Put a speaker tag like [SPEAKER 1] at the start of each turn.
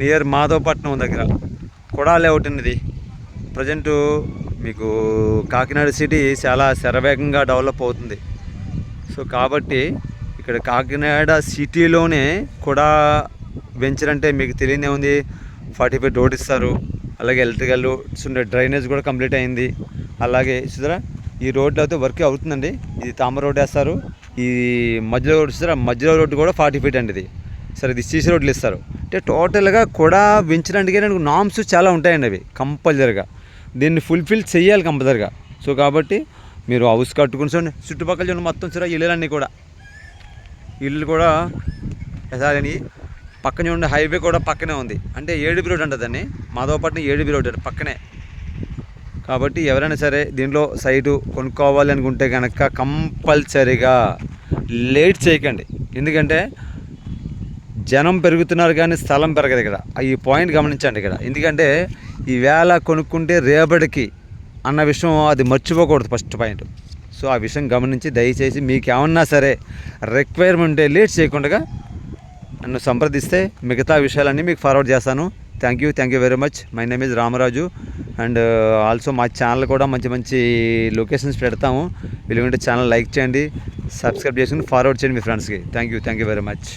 [SPEAKER 1] Near Madhavapatnam దగ్గర కొడా layout అనేది present మీకు కాకినాడ సిటీ చాలా శరవేగంగా డెవలప్ అవుతుంది. సో కాబట్టి ఇక్కడ కాకినాడ సిటీలోనే కూడా వెంచర్ అంటే మీకు తెలియదే ఉంది. 40 feet రోడ్ ఇస్తారు. అలాగే ఎలక్ట్రికల్ డ్రైనేజ్ కూడా కంప్లీట్ అయింది. అలాగే చూసారా ఈ రోడ్లో అయితే వర్క్ అవుతుందండి. ఇది తామర రోడ్ వేస్తారు. ఈ మధ్యలో రోడ్ చూసారా, మధ్యలో రోడ్డు కూడా 40 feet అండి ఇది. సరే ఇది సీసీ రోడ్లు ఇస్తారు. అంటే టోటల్గా కూడా వెంచడానికి నామ్స్ చాలా ఉంటాయండి. అవి కంపల్సరీగా దీన్ని ఫుల్ఫిల్ చేయాలి కంపల్సరీగా. సో కాబట్టి మీరు హౌస్ కట్టుకుని చూడండి, చుట్టుపక్కల చూడండి మొత్తం చూడ ఇళ్ళన్నీ కూడా ఇల్లు కూడా అని పక్కనే ఉండే హైవే కూడా పక్కనే ఉంది. అంటే ఏడుబి రోడ్ అంటుంది దాన్ని, మాధవపట్నం ఏడుబి రోడ్ పక్కనే. కాబట్టి ఎవరైనా సరే దీంట్లో సైటు కొనుక్కోవాలి అనుకుంటే కనుక కంపల్సరీగా లేట్ చేయకండి. ఎందుకంటే జనం పెరుగుతున్నారు కానీ స్థలం పెరగదు ఇక్కడ. ఈ పాయింట్ గమనించండి ఇక్కడ. ఎందుకంటే ఈవేళ కొనుక్కుంటే రేపటికి అన్న విషయం అది మర్చిపోకూడదు ఫస్ట్ పాయింట్. సో ఆ విషయం గమనించి దయచేసి మీకు ఏమన్నా సరే రిక్వైర్మెంట్ లేట్ చేయకుండా నన్ను సంప్రదిస్తే మిగతా విషయాలన్నీ మీకు ఫార్వర్డ్ చేస్తాను. Thank you very much. My name is Ramaraju. And also మా ఛానల్ కూడా మంచి మంచి లొకేషన్స్ పెడతాము. వీళ్ళంటే ఛానల్ లైక్ చేయండి, సబ్స్క్రైబ్ చేసుకుని ఫార్వర్డ్ చేయండి మీ ఫ్రెండ్స్కి. Thank you very much.